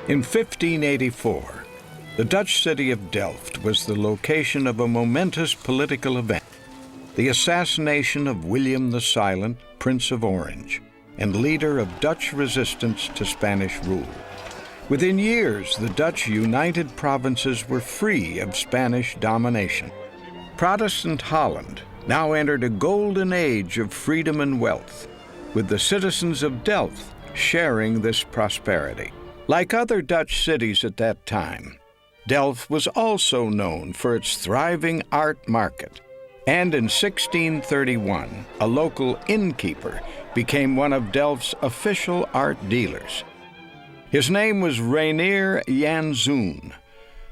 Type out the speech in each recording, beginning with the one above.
In 1584, the Dutch city of Delft was the location of a momentous political event, the assassination of William the Silent, Prince of Orange, and leader of Dutch resistance to Spanish rule. Within years, the Dutch United Provinces were free of Spanish domination. Protestant Holland now entered a golden age of freedom and wealth, with the citizens of Delft sharing this prosperity. Like other Dutch cities at that time, Delft was also known for its thriving art market, and in 1631, a local innkeeper became one of Delft's official art dealers. His name was Reinier Jan Zoon.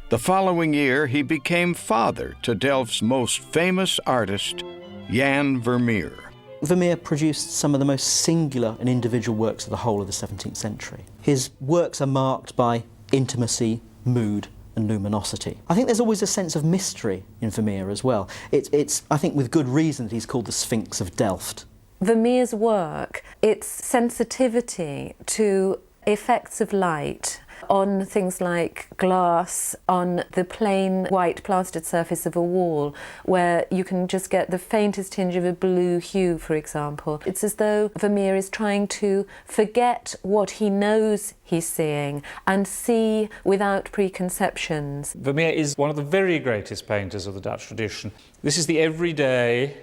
The following year, he became father to Delft's most famous artist, Jan Vermeer. Vermeer produced some of the most singular and individual works of the whole of the 17th century. His works are marked by intimacy, mood, and luminosity. I think there's always a sense of mystery in Vermeer as well. It's I think, with good reason that he's called the Sphinx of Delft. Vermeer's work, its sensitivity to effects of light on things like glass, on the plain white plastered surface of a wall, where you can just get the faintest tinge of a blue hue, for example. It's as though Vermeer is trying to forget what he knows he's seeing and see without preconceptions. Vermeer is one of the very greatest painters of the Dutch tradition. This is the everyday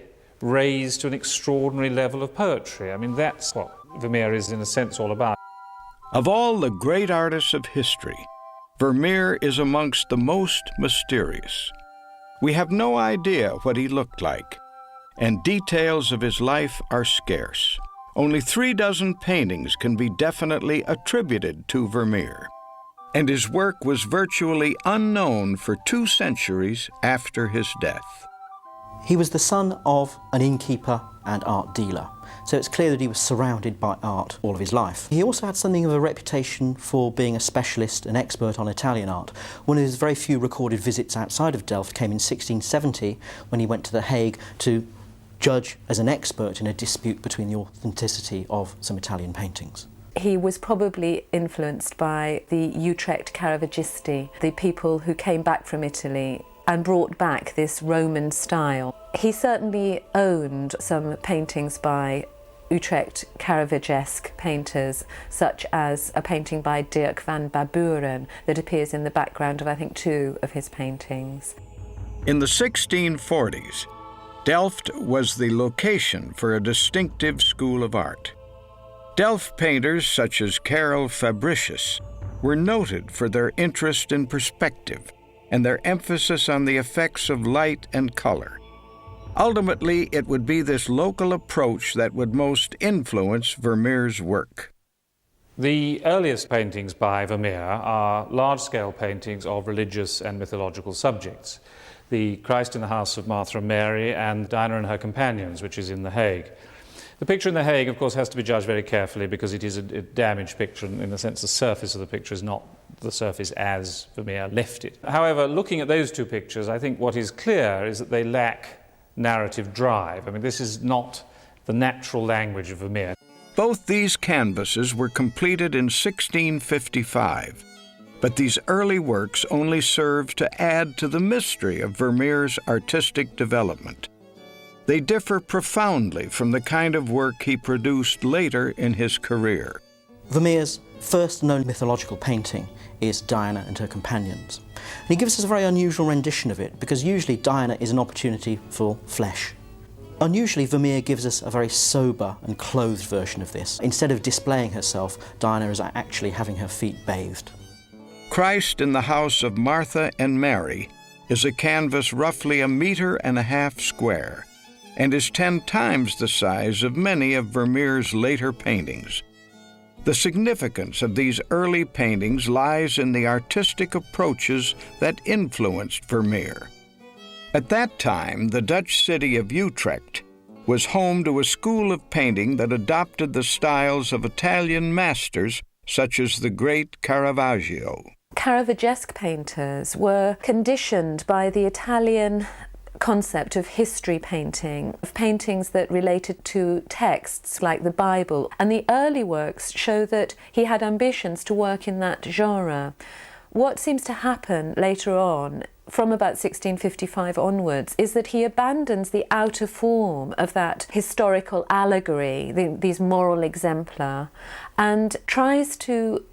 raised to an extraordinary level of poetry. I mean, that's what Vermeer is in a sense all about. Of all the great artists of history, Vermeer is amongst the most mysterious. We have no idea what he looked like, and details of his life are scarce. Only 36 paintings can be definitely attributed to Vermeer, and his work was virtually unknown for 2 centuries after his death. He was the son of an innkeeper and art dealer, so it's clear that he was surrounded by art all of his life. He also had something of a reputation for being a specialist, an expert on Italian art. One of his very few recorded visits outside of Delft came in 1670 when he went to The Hague to judge as an expert in a dispute between the authenticity of some Italian paintings. He was probably influenced by the Utrecht Caravagisti, the people who came back from Italy and brought back this Roman style. He certainly owned some paintings by Utrecht Caravagesque painters, such as a painting by Dirk van Baburen that appears in the background of, I think, 2 of his paintings. In the 1640s, Delft was the location for a distinctive school of art. Delft painters such as Karel Fabricius were noted for their interest in perspective and their emphasis on the effects of light and color. Ultimately, it would be this local approach that would most influence Vermeer's work. The earliest paintings by Vermeer are large-scale paintings of religious and mythological subjects. The Christ in the House of Martha and Mary and Diana and Her Companions, which is in The Hague. The picture in The Hague, of course, has to be judged very carefully because it is a damaged picture. In the sense, the surface of the picture is not the surface as Vermeer left it. However, looking at those 2 pictures, I think what is clear is that they lack narrative drive. I mean, this is not the natural language of Vermeer. Both these canvases were completed in 1655, but these early works only serve to add to the mystery of Vermeer's artistic development. They differ profoundly from the kind of work he produced later in his career. Vermeer's first known mythological painting is Diana and Her Companions. And he gives us a very unusual rendition of it, because usually Diana is an opportunity for flesh. Unusually, Vermeer gives us a very sober and clothed version of this. Instead of displaying herself, Diana is actually having her feet bathed. Christ in the House of Martha and Mary is a canvas roughly 1.5 meters square and is 10 times the size of many of Vermeer's later paintings. The significance of these early paintings lies in the artistic approaches that influenced Vermeer. At that time, the Dutch city of Utrecht was home to a school of painting that adopted the styles of Italian masters such as the great Caravaggio. Caravagesque painters were conditioned by the Italian concept of history painting, of paintings that related to texts like the Bible. And the early works show that he had ambitions to work in that genre. What seems to happen later on, from about 1655 onwards, is that he abandons the outer form of that historical allegory, these moral exemplar, and tries to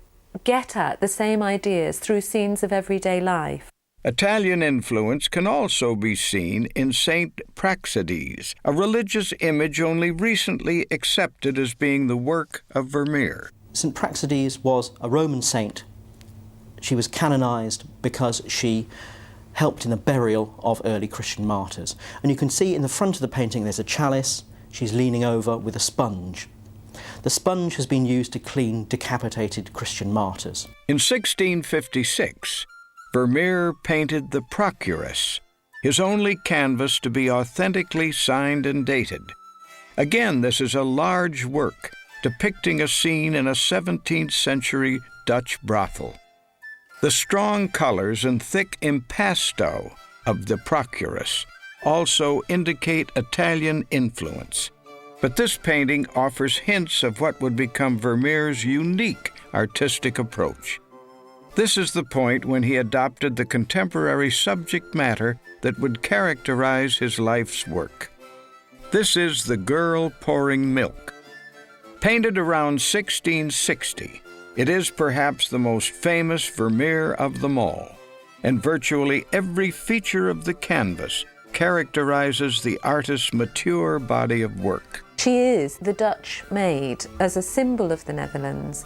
get at the same ideas through scenes of everyday life. Italian influence can also be seen in Saint Praxedes, a religious image only recently accepted as being the work of Vermeer. St. Praxedes was a Roman saint. She was canonised because she helped in the burial of early Christian martyrs. And you can see in the front of the painting there's a chalice. She's leaning over with a sponge. The sponge has been used to clean decapitated Christian martyrs. In 1656, Vermeer painted the Procuress, his only canvas to be authentically signed and dated. Again, this is a large work depicting a scene in a 17th century Dutch brothel. The strong colors and thick impasto of the Procuress also indicate Italian influence. But this painting offers hints of what would become Vermeer's unique artistic approach. This is the point when he adopted the contemporary subject matter that would characterize his life's work. This is The Girl Pouring Milk. Painted around 1660, it is perhaps the most famous Vermeer of them all, and virtually every feature of the canvas characterizes the artist's mature body of work. She is the Dutch maid as a symbol of the Netherlands,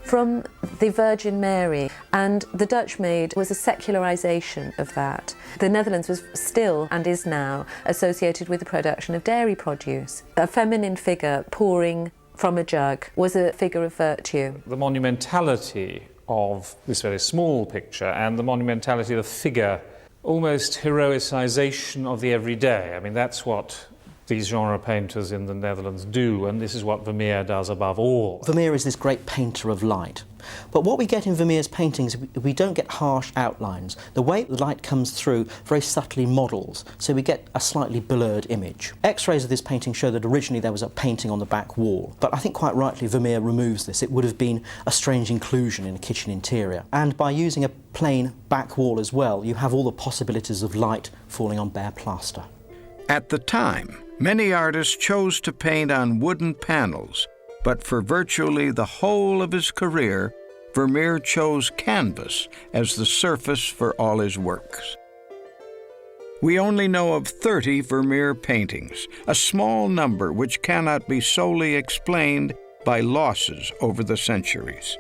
from the Virgin Mary, and the Dutch maid was a secularization of that. The Netherlands was still, and is now, associated with the production of dairy produce. A feminine figure pouring from a jug was a figure of virtue. The monumentality of this very small picture and the monumentality of the figure, almost heroicization of the everyday. I mean, that's what these genre painters in the Netherlands do, and this is what Vermeer does above all. Vermeer is this great painter of light. But what we get in Vermeer's paintings, we don't get harsh outlines. The way the light comes through very subtly models, so we get a slightly blurred image. X-rays of this painting show that originally there was a painting on the back wall, but I think quite rightly Vermeer removes this. It would have been a strange inclusion in a kitchen interior. And by using a plain back wall as well, you have all the possibilities of light falling on bare plaster. At the time, many artists chose to paint on wooden panels, but for virtually the whole of his career, Vermeer chose canvas as the surface for all his works. We only know of 30 Vermeer paintings, a small number which cannot be solely explained by losses over the centuries.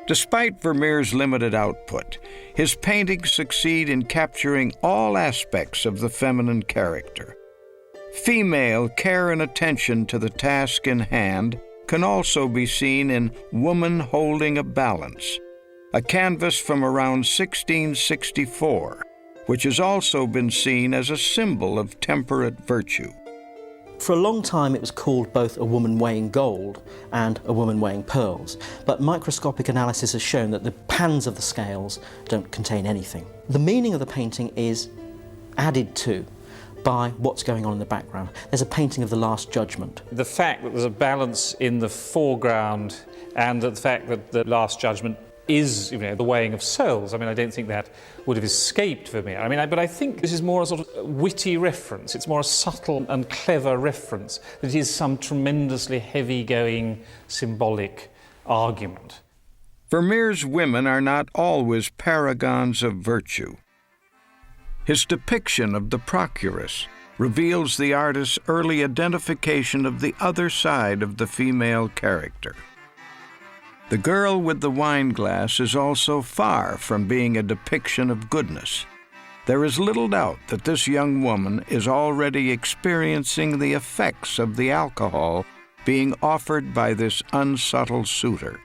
Despite Vermeer's limited output, his paintings succeed in capturing all aspects of the feminine character. Female care and attention to the task in hand can also be seen in Woman Holding a Balance, a canvas from around 1664, which has also been seen as a symbol of temperate virtue. For a long time it was called both a woman weighing gold and a woman weighing pearls, but microscopic analysis has shown that the pans of the scales don't contain anything. The meaning of the painting is added to by what's going on in the background. There's a painting of the Last Judgment. The fact that there's a balance in the foreground and the fact that the Last Judgment is, the weighing of souls. I mean, I don't think that would have escaped Vermeer. But I think this is more a sort of witty reference. It's more a subtle and clever reference than it is some tremendously heavy-going symbolic argument. Vermeer's women are not always paragons of virtue. His depiction of the Procuress reveals the artist's early identification of the other side of the female character. The girl with the wine glass is also far from being a depiction of goodness. There is little doubt that this young woman is already experiencing the effects of the alcohol being offered by this unsubtle suitor.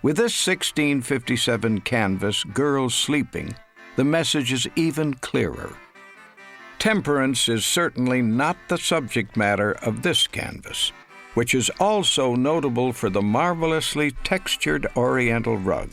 With this 1657 canvas, Girl Sleeping, the message is even clearer. Temperance is certainly not the subject matter of this canvas, which is also notable for the marvelously textured oriental rug.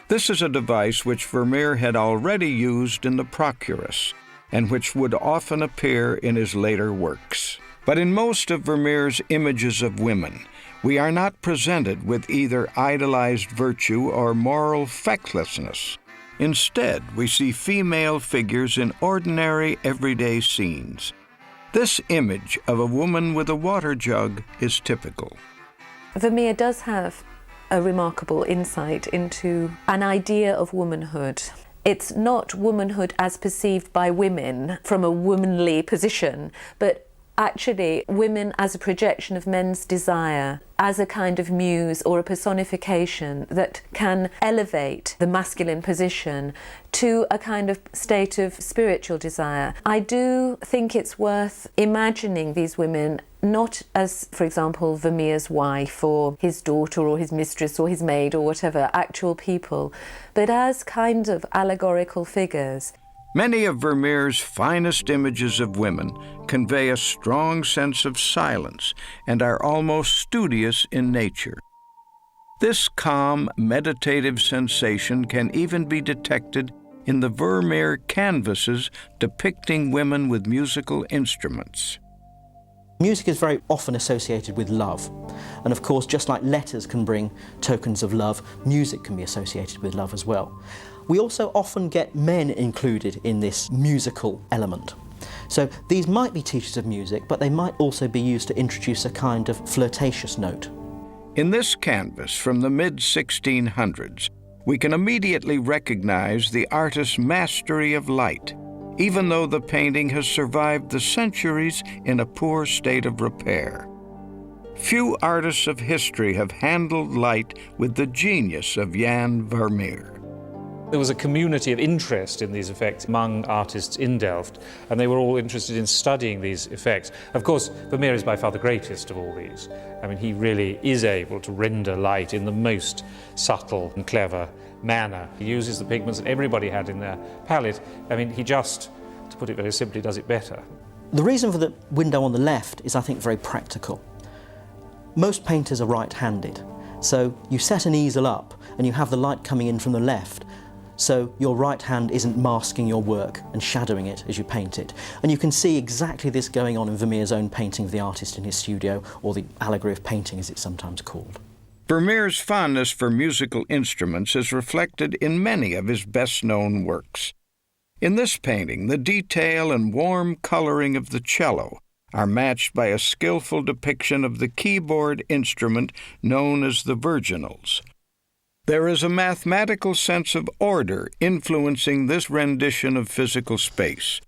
This is a device which Vermeer had already used in the Procuress, and which would often appear in his later works. But in most of Vermeer's images of women, we are not presented with either idolized virtue or moral fecklessness. Instead, we see female figures in ordinary, everyday scenes. This image of a woman with a water jug is typical. Vermeer does have a remarkable insight into an idea of womanhood. It's not womanhood as perceived by women from a womanly position, but actually women as a projection of men's desire, as a kind of muse or a personification that can elevate the masculine position to a kind of state of spiritual desire. I do think it's worth imagining these women not as, for example, Vermeer's wife or his daughter or his mistress or his maid or whatever, actual people, but as kind of allegorical figures. Many of Vermeer's finest images of women convey a strong sense of silence and are almost studious in nature. This calm, meditative sensation can even be detected in the Vermeer canvases depicting women with musical instruments. Music is very often associated with love, and of course, just like letters can bring tokens of love, music can be associated with love as well. We also often get men included in this musical element. So these might be teachers of music, but they might also be used to introduce a kind of flirtatious note. In this canvas from the mid-1600s, we can immediately recognize the artist's mastery of light, even though the painting has survived the centuries in a poor state of repair. Few artists of history have handled light with the genius of Jan Vermeer. There was a community of interest in these effects among artists in Delft, and they were all interested in studying these effects. Of course, Vermeer is by far the greatest of all these. I mean, he really is able to render light in the most subtle and clever manner. He uses the pigments that everybody had in their palette. I mean, he just, to put it very simply, does it better. The reason for the window on the left is, I think, very practical. Most painters are right-handed, so you set an easel up and you have the light coming in from the left, so your right hand isn't masking your work and shadowing it as you paint it. And you can see exactly this going on in Vermeer's own painting of the artist in his studio, or the allegory of painting as it's sometimes called. Vermeer's fondness for musical instruments is reflected in many of his best-known works. In this painting, the detail and warm coloring of the cello are matched by a skillful depiction of the keyboard instrument known as the virginals. There is a mathematical sense of order influencing this rendition of physical space,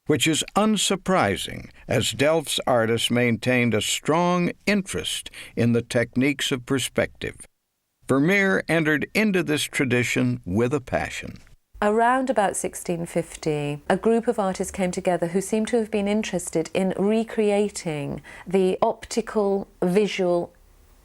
which is unsurprising as Delft's artists maintained a strong interest in the techniques of perspective. Vermeer entered into this tradition with a passion. Around about 1650, a group of artists came together who seem to have been interested in recreating the optical, visual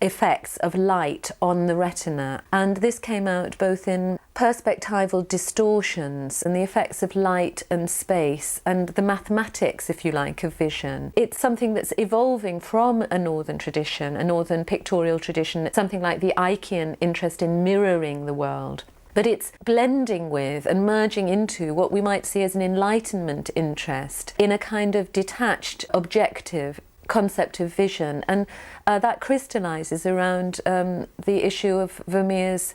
effects of light on the retina, and this came out both in perspectival distortions and the effects of light and space and the mathematics, if you like, of vision. It's something that's evolving from a northern tradition, a northern pictorial tradition, something like the Aichian interest in mirroring the world. But it's blending with and merging into what we might see as an Enlightenment interest in a kind of detached, objective concept of vision, and that crystallizes around the issue of Vermeer's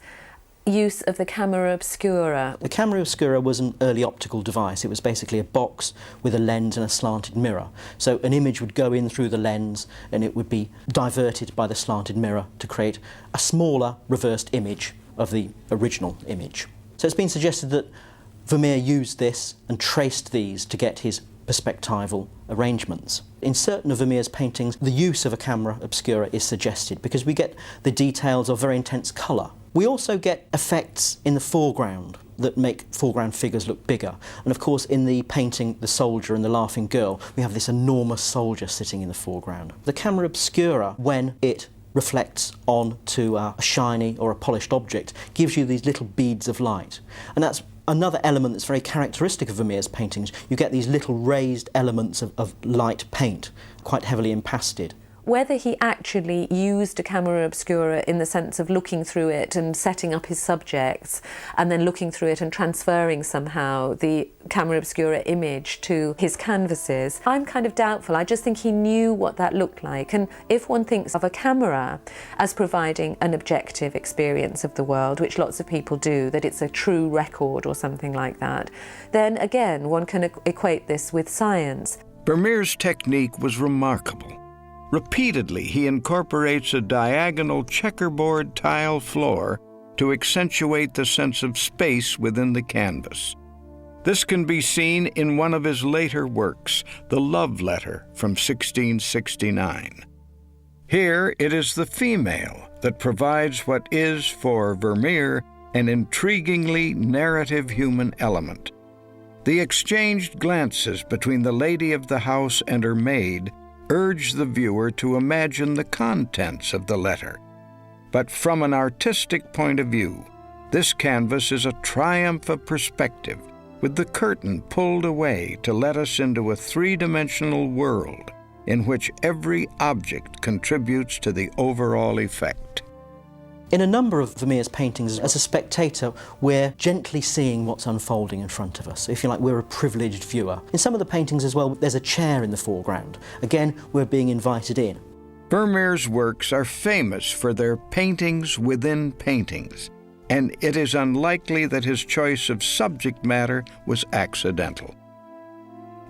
use of the camera obscura. The camera obscura was an early optical device. It was basically a box with a lens and a slanted mirror. So an image would go in through the lens and it would be diverted by the slanted mirror to create a smaller reversed image of the original image. So it's been suggested that Vermeer used this and traced these to get his perspectival arrangements. In certain of Vermeer's paintings, the use of a camera obscura is suggested because we get the details of very intense colour. We also get effects in the foreground that make foreground figures look bigger. And of course, in the painting The Soldier and the Laughing Girl, we have this enormous soldier sitting in the foreground. The camera obscura, when it reflects onto a shiny or a polished object, gives you these little beads of light. And that's another element that's very characteristic of Vermeer's paintings. You get these little raised elements of light paint, quite heavily impasted. Whether he actually used a camera obscura in the sense of looking through it and setting up his subjects and then looking through it and transferring somehow the camera obscura image to his canvases, I'm kind of doubtful. I just think he knew what that looked like. And if one thinks of a camera as providing an objective experience of the world, which lots of people do, that it's a true record or something like that, then again, one can equate this with science. Vermeer's technique was remarkable. Repeatedly, he incorporates a diagonal checkerboard tile floor to accentuate the sense of space within the canvas. This can be seen in one of his later works, The Love Letter from 1669. Here it is the female that provides what is, for Vermeer, an intriguingly narrative human element. The exchanged glances between the lady of the house and her maid urge the viewer to imagine the contents of the letter. But from an artistic point of view, this canvas is a triumph of perspective, with the curtain pulled away to let us into a three-dimensional world in which every object contributes to the overall effect. In a number of Vermeer's paintings, as a spectator, we're gently seeing what's unfolding in front of us. If you like, we're a privileged viewer. In some of the paintings as well, there's a chair in the foreground. Again, we're being invited in. Vermeer's works are famous for their paintings within paintings, and it is unlikely that his choice of subject matter was accidental.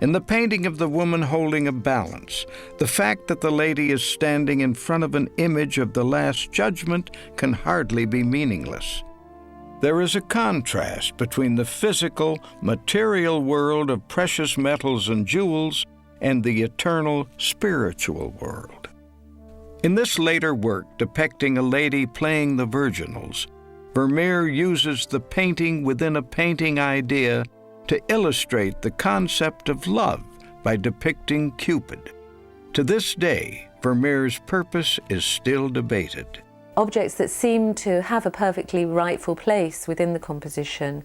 In the painting of the woman holding a balance, the fact that the lady is standing in front of an image of the Last Judgment can hardly be meaningless. There is a contrast between the physical, material world of precious metals and jewels and the eternal, spiritual world. In this later work depicting a lady playing the virginals, Vermeer uses the painting within a painting idea to illustrate the concept of love by depicting Cupid. To this day, Vermeer's purpose is still debated. Objects that seem to have a perfectly rightful place within the composition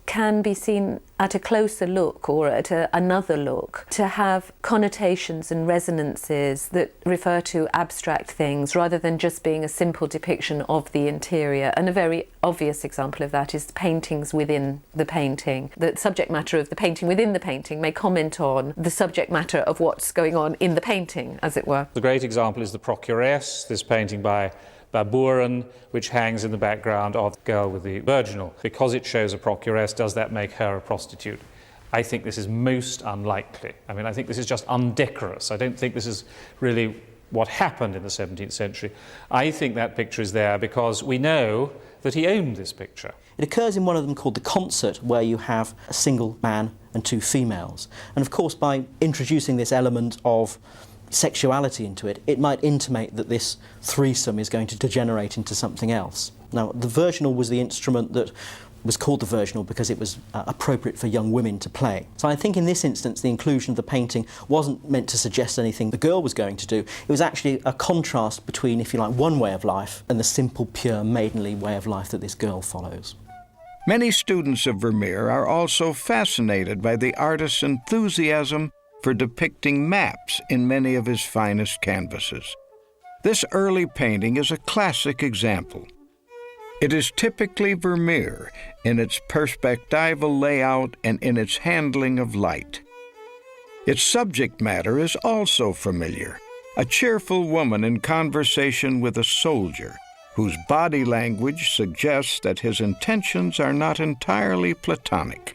can be seen at a closer look or at another look to have connotations and resonances that refer to abstract things rather than just being a simple depiction of the interior. And a very obvious example of that is paintings within the painting. The subject matter of the painting within the painting may comment on the subject matter of what's going on in the painting, as it were. The great example is the Procuress, this painting by Baburen, which hangs in the background of the girl with the virginal. Because it shows a procuress, does that make her a prostitute? I think this is most unlikely. I mean, I think this is just undecorous. I don't think this is really what happened in the 17th century. I think that picture is there because we know that he owned this picture. It occurs in one of them called The Concert, where you have a single man and two females. And of course, by introducing this element of sexuality into it, it might intimate that this threesome is going to degenerate into something else. Now, the virginal was the instrument that was called the virginal because it was appropriate for young women to play. So I think in this instance the inclusion of the painting wasn't meant to suggest anything the girl was going to do. It was actually a contrast between, if you like, one way of life and the simple, pure, maidenly way of life that this girl follows. Many students of Vermeer are also fascinated by the artist's enthusiasm for depicting maps in many of his finest canvases. This early painting is a classic example. It is typically Vermeer in its perspectival layout and in its handling of light. Its subject matter is also familiar, a cheerful woman in conversation with a soldier, whose body language suggests that his intentions are not entirely platonic.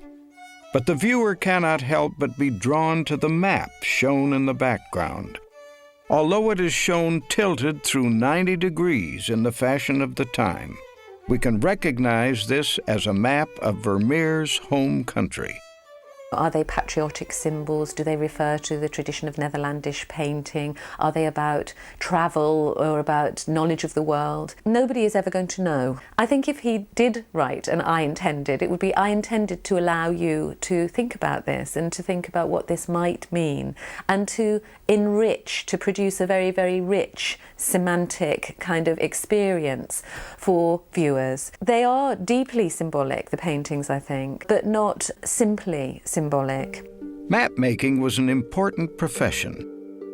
But the viewer cannot help but be drawn to the map shown in the background. Although it is shown tilted through 90 degrees in the fashion of the time, we can recognize this as a map of Vermeer's home country. Are they patriotic symbols? Do they refer to the tradition of Netherlandish painting? Are they about travel or about knowledge of the world? Nobody is ever going to know. I think if he did write an I intended, it would be I intended to allow you to think about this and to think about what this might mean and to enrich, to produce a very, very rich semantic kind of experience for viewers. They are deeply symbolic, the paintings, I think, but not simply symbolic. Map making was an important profession.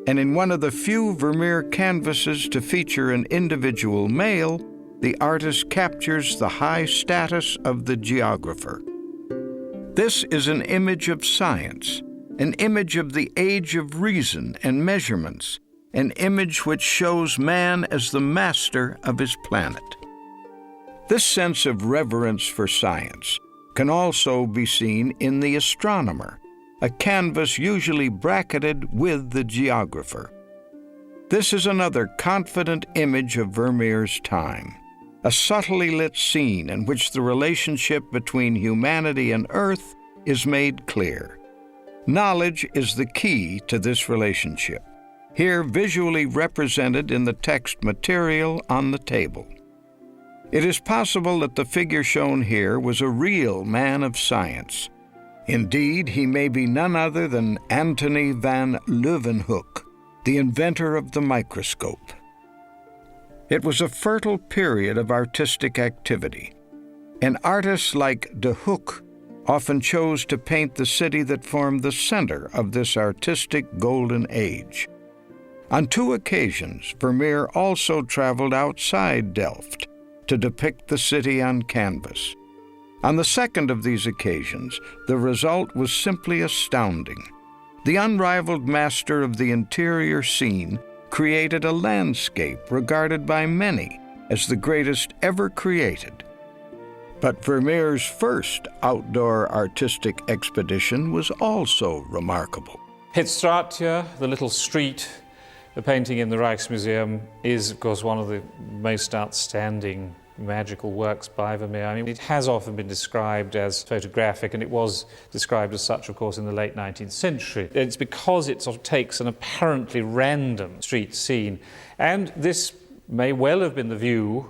and in one of the few Vermeer canvases to feature an individual male, the artist captures the high status of the geographer. This is an image of science, an image of the age of reason and measurements, an image which shows man as the master of his planet. This sense of reverence for science can also be seen in The Astronomer, a canvas usually bracketed with the geographer. This is another confident image of Vermeer's time, a subtly lit scene in which the relationship between humanity and Earth is made clear. Knowledge is the key to this relationship, here visually represented in the text material on the table. It is possible that the figure shown here was a real man of science. Indeed, he may be none other than Antony van Leeuwenhoek, the inventor of the microscope. It was a fertile period of artistic activity, and artists like de Hoek often chose to paint the city that formed the center of this artistic golden age. On 2 occasions, Vermeer also traveled outside Delft to depict the city on canvas. On the second of these occasions, the result was simply astounding. The unrivaled master of the interior scene created a landscape regarded by many as the greatest ever created. But Vermeer's first outdoor artistic expedition was also remarkable. Hitstraatje, the little street, the painting in the Rijksmuseum, is, of course, one of the most outstanding magical works by Vermeer. I mean, it has often been described as photographic, and it was described as such, of course, in the late 19th century. It's because it sort of takes an apparently random street scene, and this may well have been the view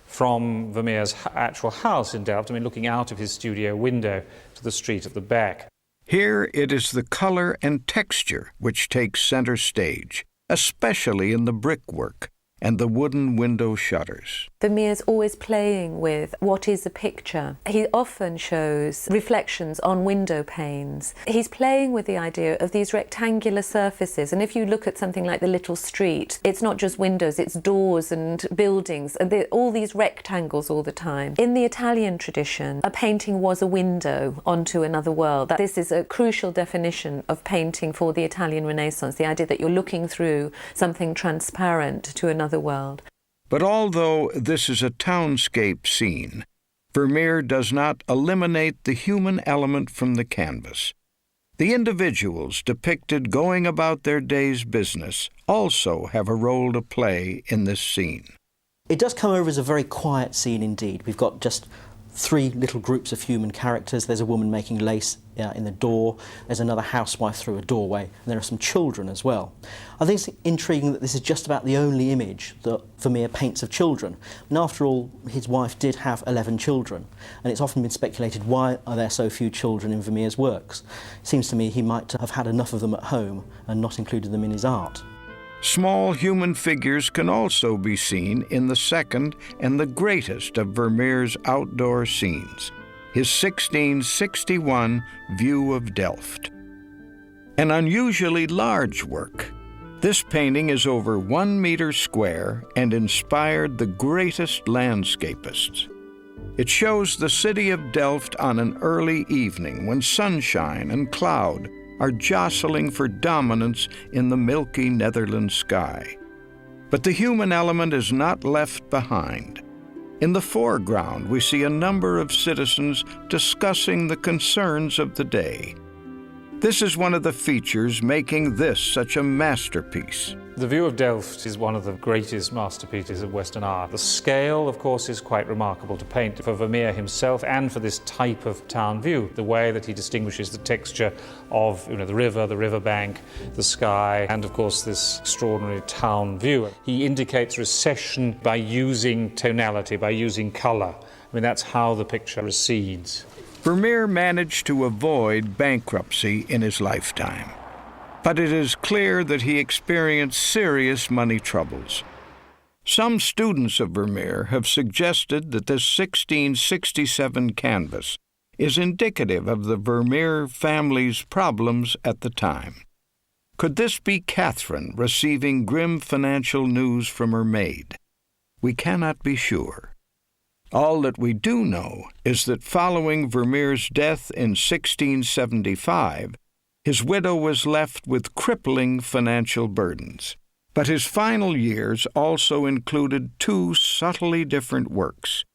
from Vermeer's actual house in Delft, I mean, looking out of his studio window to the street at the back. Here it is the color and texture which takes center stage, especially in the brickwork and the wooden window shutters. Vermeer's always playing with what is a picture. He often shows reflections on window panes. He's playing with the idea of these rectangular surfaces, and if you look at something like the little street, it's not just windows, it's doors and buildings, and all these rectangles all the time. In the Italian tradition, a painting was a window onto another world. This is a crucial definition of painting for the Italian Renaissance, the idea that you're looking through something transparent to another world. But although this is a townscape scene, Vermeer does not eliminate the human element from the canvas. The individuals depicted going about their day's business also have a role to play in this scene. It does come over as a very quiet scene indeed. We've got just 3 little groups of human characters. There's a woman making lace in the door, there's another housewife through a doorway, and there are some children as well. I think it's intriguing that this is just about the only image that Vermeer paints of children. And after all, his wife did have 11 children, and it's often been speculated, why are there so few children in Vermeer's works? It seems to me he might have had enough of them at home and not included them in his art. Small human figures can also be seen in the second and the greatest of Vermeer's outdoor scenes, his 1661 View of Delft. An unusually large work, this painting is over 1 meter square and inspired the greatest landscapists. It shows the city of Delft on an early evening when sunshine and cloud are jostling for dominance in the milky Netherlands sky. But the human element is not left behind. In the foreground, we see a number of citizens discussing the concerns of the day. This is one of the features making this such a masterpiece. The View of Delft is one of the greatest masterpieces of Western art. The scale, of course, is quite remarkable to paint for Vermeer himself and for this type of town view. The way that he distinguishes the texture of the river, the riverbank, the sky, and of course this extraordinary town view. He indicates recession by using tonality, by using color. I mean, that's how the picture recedes. Vermeer managed to avoid bankruptcy in his lifetime, but it is clear that he experienced serious money troubles. Some students of Vermeer have suggested that this 1667 canvas is indicative of the Vermeer family's problems at the time. Could this be Catherine receiving grim financial news from her maid? We cannot be sure. All that we do know is that following Vermeer's death in 1675, his widow was left with crippling financial burdens. But his final years also included two subtly different works.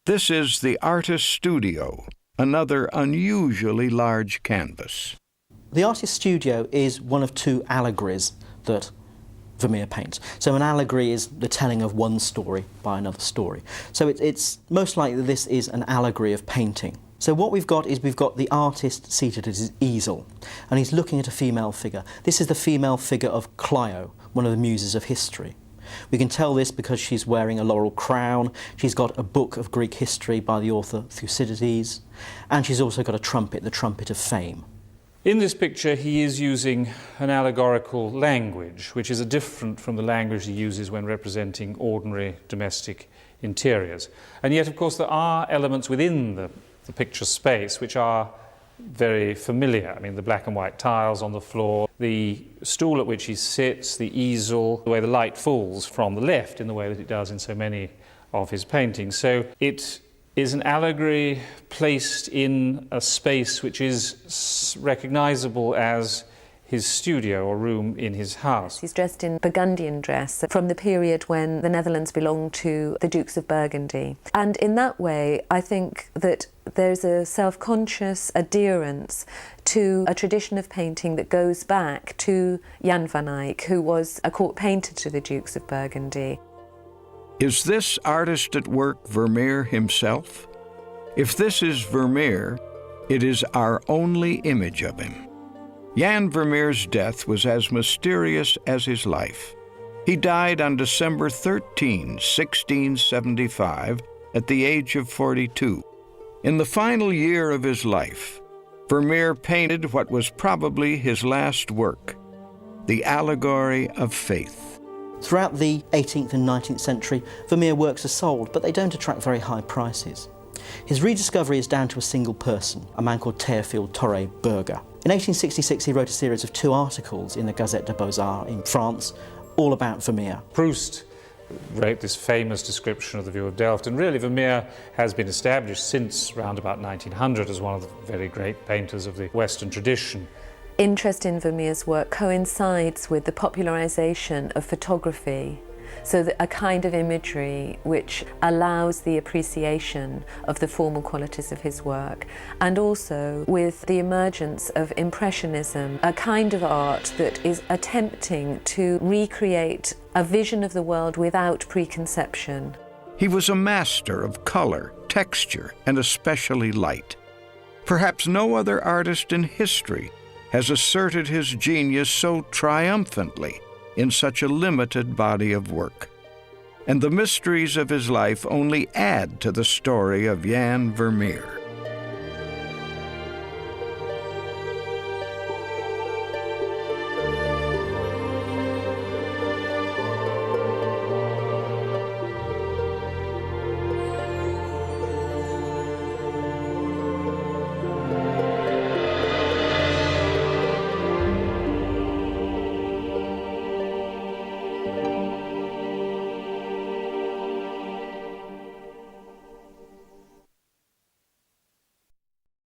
This is the Artist's Studio, another unusually large canvas. The Artist's Studio is one of two allegories that Vermeer paints. So an allegory is the telling of one story by another story. So it's most likely that this is an allegory of painting. So what we've got is the artist seated at his easel, and he's looking at a female figure. This is the female figure of Clio, one of the muses of history. We can tell this because she's wearing a laurel crown, she's got a book of Greek history by the author Thucydides, and she's also got a trumpet, the trumpet of fame. In this picture, he is using an allegorical language, which is different from the language he uses when representing ordinary domestic interiors. And yet, of course, there are elements within the picture space which are very familiar. I mean, the black and white tiles on the floor, the stool at which he sits, the easel, the way the light falls from the left in the way that it does in so many of his paintings. So it is an allegory placed in a space which is recognizable as his studio or room in his house. He's dressed in Burgundian dress from the period when the Netherlands belonged to the Dukes of Burgundy. And in that way, I think that there's a self-conscious adherence to a tradition of painting that goes back to Jan van Eyck, who was a court painter to the Dukes of Burgundy. Is this artist at work Vermeer himself? If this is Vermeer, it is our only image of him. Jan Vermeer's death was as mysterious as his life. He died on December 13, 1675, at the age of 42. In the final year of his life, Vermeer painted what was probably his last work, the Allegory of Faith. Throughout the 18th and 19th century, Vermeer works are sold, but they don't attract very high prices. His rediscovery is down to a single person, a man called Théophile Torre Berger. In 1866, he wrote a series of 2 articles in the Gazette des Beaux-Arts in France, all about Vermeer. Proust wrote this famous description of the view of Delft, and really Vermeer has been established since around about 1900 as one of the very great painters of the Western tradition. Interest in Vermeer's work coincides with the popularisation of photography, so that a kind of imagery which allows the appreciation of the formal qualities of his work, and also with the emergence of Impressionism, a kind of art that is attempting to recreate a vision of the world without preconception. He was a master of color, texture, and especially light. Perhaps no other artist in history has asserted his genius so triumphantly in such a limited body of work. And the mysteries of his life only add to the story of Jan Vermeer.